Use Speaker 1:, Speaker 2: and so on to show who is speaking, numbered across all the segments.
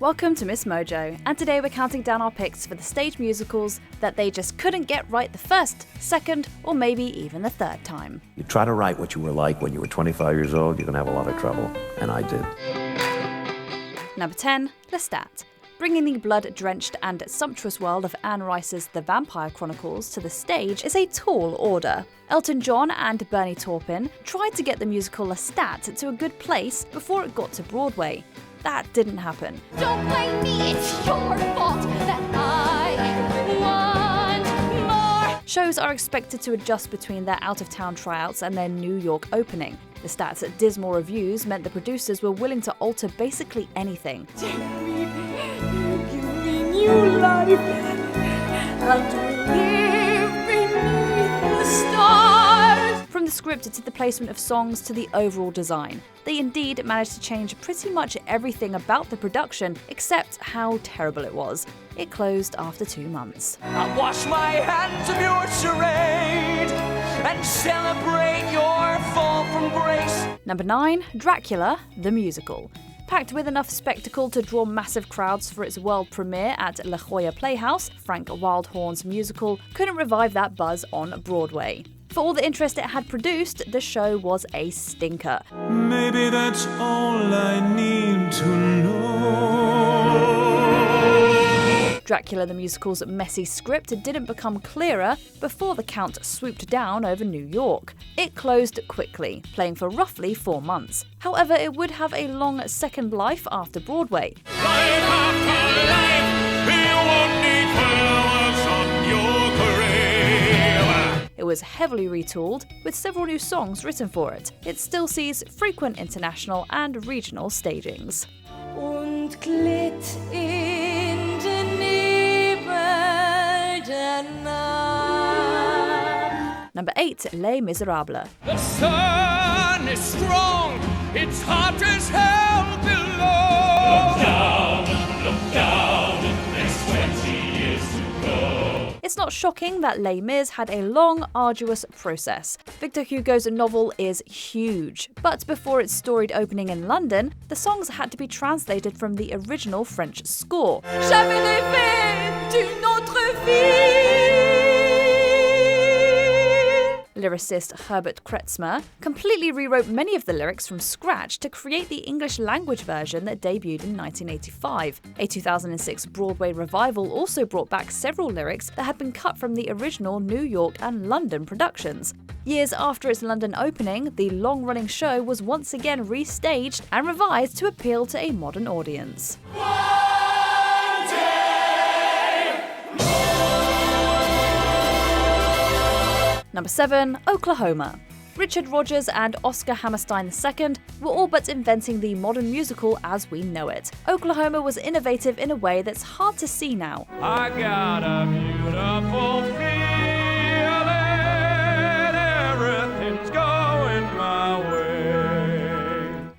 Speaker 1: Welcome to MsMojo, and today we're counting down our picks for the stage musicals that they just couldn't get right the first, second, or maybe even the third time.
Speaker 2: You try to write what you were like when you were 25 years old, you're going to have a lot of trouble, and I did.
Speaker 1: Number 10, Lestat. Bringing the blood-drenched and sumptuous world of Anne Rice's The Vampire Chronicles to the stage is a tall order. Elton John and Bernie Taupin tried to get the musical Lestat to a good place before it got to Broadway. That didn't happen.
Speaker 3: Don't blame me, it's your fault that I want more.
Speaker 1: Shows are expected to adjust between their out-of-town tryouts and their New York opening. The stats at dismal reviews meant the producers were willing to alter basically anything.
Speaker 3: Take me, give me new life, and live beneath the stars.
Speaker 1: From the script to the placement of songs to the overall design, they indeed managed to change pretty much everything about the production except how terrible it was. It closed after 2 months.
Speaker 4: I wash my hands of your charade and celebrate your fall from grace.
Speaker 1: Number 9, Dracula, the musical. Packed with enough spectacle to draw massive crowds for its world premiere at La Jolla Playhouse, Frank Wildhorn's musical couldn't revive that buzz on Broadway. For all the interest it had produced, the show was a stinker.
Speaker 4: Maybe that's all I need to know.
Speaker 1: Dracula the musical's messy script didn't become clearer before the Count swooped down over New York. It closed quickly, playing for roughly 4 months. However, it would have a long second life after Broadway.
Speaker 4: Life after life, you won't need flowers on your grave.
Speaker 1: It was heavily retooled, with several new songs written for it. It still sees frequent international and regional stagings.
Speaker 3: Und glitt in den Nebel der Nacht.
Speaker 1: Number 8, Les Miserables.
Speaker 4: The sun is strong, it's hot as hell below. Look down, there's 20 years to go.
Speaker 1: It's not shocking that Les Mis had a long, arduous process. Victor Hugo's novel is huge, but before its storied opening in London, the songs had to be translated from the original French score.
Speaker 3: Jamais rêvé d'une autre vie.
Speaker 1: Lyricist Herbert Kretzmer completely rewrote many of the lyrics from scratch to create the English language version that debuted in 1985. A 2006 Broadway revival also brought back several lyrics that had been cut from the original New York and London productions. Years after its London opening, the long-running show was once again restaged and revised to appeal to a modern audience. Number 7, Oklahoma. Richard Rodgers and Oscar Hammerstein II were all but inventing the modern musical as we know it. Oklahoma was innovative in a way that's hard to see now.
Speaker 4: I got a beautiful feeling, everything's going my way.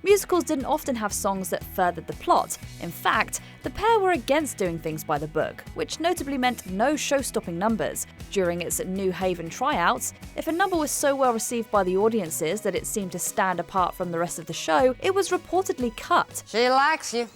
Speaker 1: Musicals didn't often have songs that furthered the plot. In fact, the pair were against doing things by the book, which notably meant no show-stopping numbers. During its New Haven tryouts, if a number was so well received by the audiences that it seemed to stand apart from the rest of the show, it was reportedly cut.
Speaker 5: She likes you.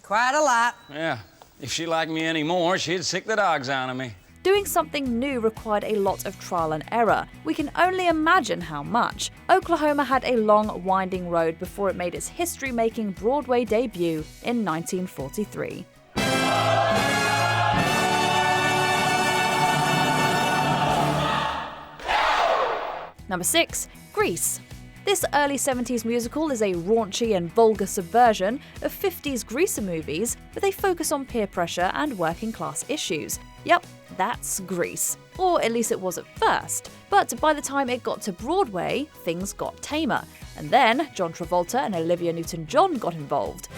Speaker 5: Quite a lot.
Speaker 6: Yeah, if she liked me anymore, she'd sick the dogs out of me.
Speaker 1: Doing something new required a lot of trial and error. We can only imagine how much. Oklahoma had a long, winding road before it made its history-making Broadway debut in 1943. Number 6, Grease. This early 70s musical is a raunchy and vulgar subversion of 50s greaser movies with a focus on peer pressure and working class issues. Yep, that's Grease. Or at least it was at first. But by the time it got to Broadway, things got tamer. And then John Travolta and Olivia Newton-John got involved.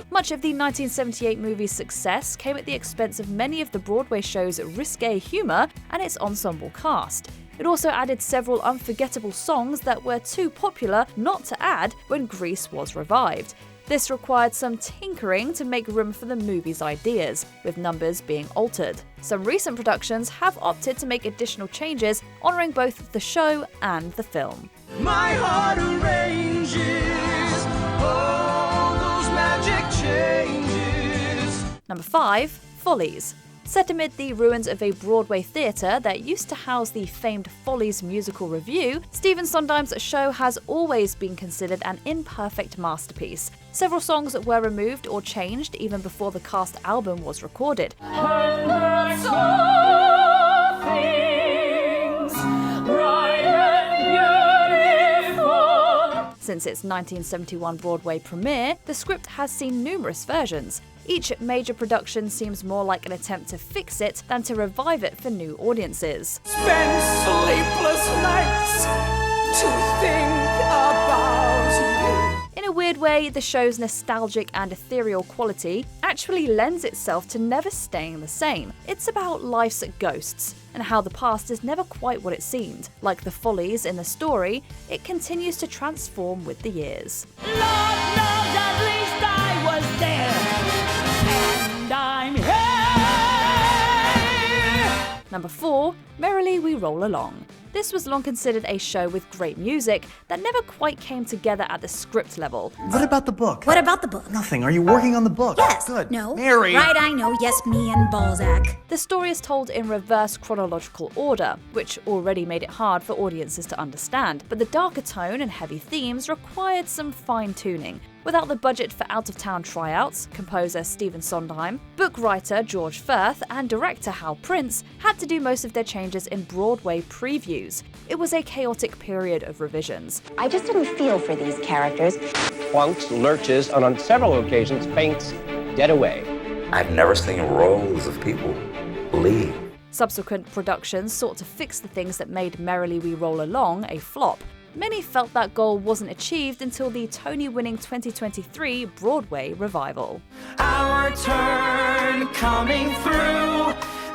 Speaker 1: Much of the 1978 movie's success came at the expense of many of the Broadway show's risque humour and its ensemble cast. It also added several unforgettable songs that were too popular not to add when Grease was revived. This required some tinkering to make room for the movie's ideas, with numbers being altered. Some recent productions have opted to make additional changes, honouring both the show and the film.
Speaker 4: My heart arranges all those magic changes.
Speaker 1: Number 5. Follies. Set amid the ruins of a Broadway theatre that used to house the famed Follies musical revue, Stephen Sondheim's show has always been considered an imperfect masterpiece. Several songs were removed or changed even before the cast album was recorded. Since its 1971 Broadway premiere, the script has seen numerous versions. Each major production seems more like an attempt to fix it than to revive it for new audiences.
Speaker 4: Spend sleepless nights to think about you.
Speaker 1: In a weird way, the show's nostalgic and ethereal quality actually lends itself to never staying the same. It's about life's ghosts, and how the past is never quite what it seemed. Like the Follies in the story, it continues to transform with the years.
Speaker 3: Lord knows at least I was there, and I'm here.
Speaker 1: Number 4. Merrily We Roll Along. This was long considered a show with great music that never quite came together at the script level.
Speaker 7: What about the book?
Speaker 8: What about the book?
Speaker 7: Nothing. Are you working on the book?
Speaker 8: Yes.
Speaker 7: Good.
Speaker 8: No.
Speaker 7: Mary!
Speaker 8: Right, I know. Yes, me and Balzac.
Speaker 1: The story is told in reverse chronological order, which already made it hard for audiences to understand, but the darker tone and heavy themes required some fine-tuning. Without the budget for out-of-town tryouts, composer Stephen Sondheim, book writer George Firth, and director Hal Prince had to do most of their changes in Broadway previews. It was a chaotic period of revisions.
Speaker 9: I just didn't feel for these characters.
Speaker 10: Plunks, lurches, and on several occasions faints dead away.
Speaker 2: I've never seen rows of people leave.
Speaker 1: Subsequent productions sought to fix the things that made Merrily We Roll Along a flop. Many felt that goal wasn't achieved until the Tony-winning 2023 Broadway revival.
Speaker 4: Our turn coming through.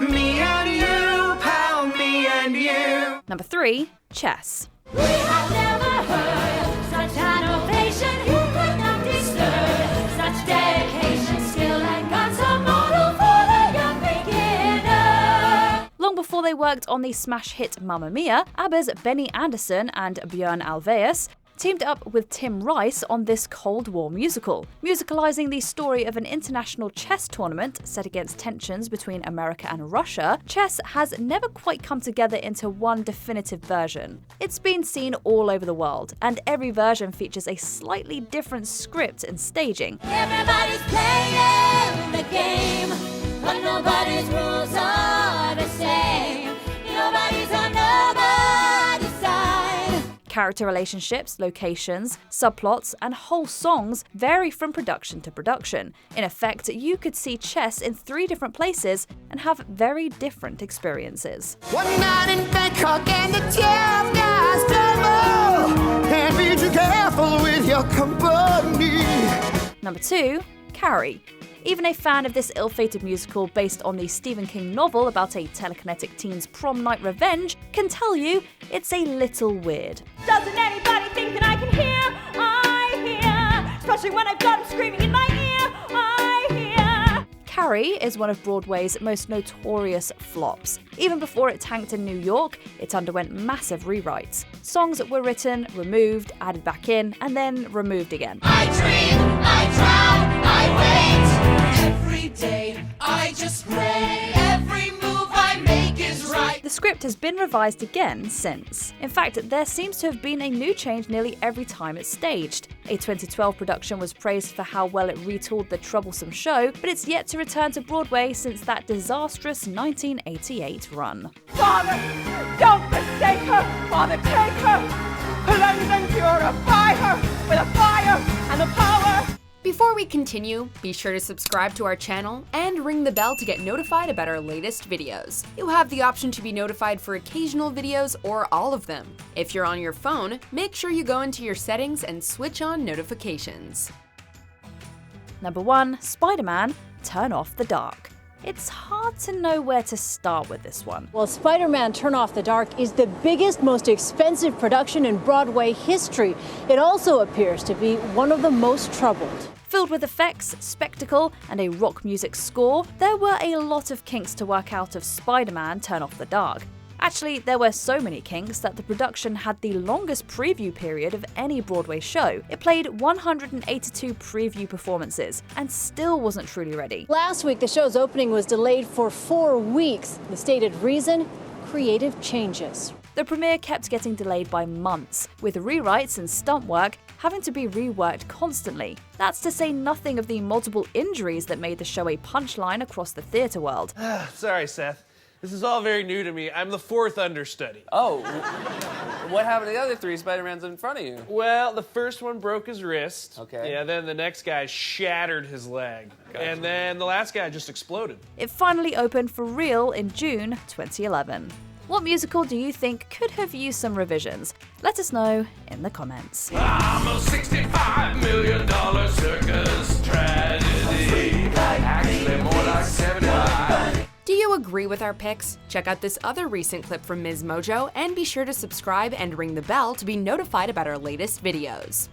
Speaker 4: Me and you, pal, me and you.
Speaker 1: Number 3. Chess.
Speaker 3: We have never heard such an ovation. Who could not disturb such dedication, skill, and guts? A model for the young beginner.
Speaker 1: Long before they worked on the smash hit Mamma Mia, ABBA's Benny Andersson and Björn Ulvaeus teamed up with Tim Rice on this Cold War musical, musicalizing the story of an international chess tournament set against tensions between America and Russia. Chess has never quite come together into one definitive version. It's been seen all over the world, and every version features a slightly different script and staging.
Speaker 3: Everybody's playing the game, but nobody's rules are the same. Nobody's on nobody's side.
Speaker 1: Character relationships, locations, subplots, and whole songs vary from production to production. In effect, you could see chess in 3 different places and have very different experiences.
Speaker 4: One night in Bangkok and the tears got stumble. And be too careful with your company.
Speaker 1: Number 2. Carrie. Even a fan of this ill-fated musical based on the Stephen King novel about a telekinetic teen's prom night revenge can tell you it's a little weird.
Speaker 3: Doesn't anybody think that I can hear? I hear. Especially when I've got him screaming in my ear. I hear.
Speaker 1: Carrie is one of Broadway's most notorious flops. Even before it tanked in New York, it underwent massive rewrites. Songs were written, removed, added back in, and then removed again.
Speaker 3: I dream, I drown, I wait. Every day, I just pray. Every move I make is right.
Speaker 1: The script has been revised again since. In fact, there seems to have been a new change nearly every time it's staged. A 2012 production was praised for how well it retooled the troublesome show, but it's yet to return to Broadway since that disastrous 1988 run.
Speaker 3: Father, don't mistake her. Father, take her. Cleanse and purify her with a fire and the power.
Speaker 11: Before we continue, be sure to subscribe to our channel and ring the bell to get notified about our latest videos. You have the option to be notified for occasional videos or all of them. If you're on your phone, make sure you go into your settings and switch on notifications.
Speaker 1: Number 1. Spider-Man, Turn Off the Dark. It's hard to know where to start with this one.
Speaker 12: Well, Spider-Man Turn Off the Dark is the biggest, most expensive production in Broadway history. It also appears to be one of the most troubled.
Speaker 1: Filled with effects, spectacle, and a rock music score, there were a lot of kinks to work out of Spider-Man: Turn Off the Dark. Actually, there were so many kinks that the production had the longest preview period of any Broadway show. It played 182 preview performances and still wasn't truly ready.
Speaker 12: Last week, the show's opening was delayed for 4 weeks. The stated reason? Creative changes.
Speaker 1: The premiere kept getting delayed by months, with rewrites and stunt work having to be reworked constantly. That's to say nothing of the multiple injuries that made the show a punchline across the theatre world.
Speaker 13: Sorry, Seth. This is all very new to me. I'm the 4th understudy.
Speaker 14: Oh, what happened to the other 3 Spider-Mans in front of you?
Speaker 13: Well, the first one broke his wrist.
Speaker 14: Okay.
Speaker 13: Yeah, then the next guy shattered his leg. Gotcha. And then the last guy just exploded.
Speaker 1: It finally opened for real in June 2011. What musical do you think could have used some revisions? Let us know in the comments.
Speaker 4: I'm a $65 million circus tragedy. Actually, more like 75.
Speaker 11: Do you agree with our picks? Check out this other recent clip from MsMojo and be sure to subscribe and ring the bell to be notified about our latest videos.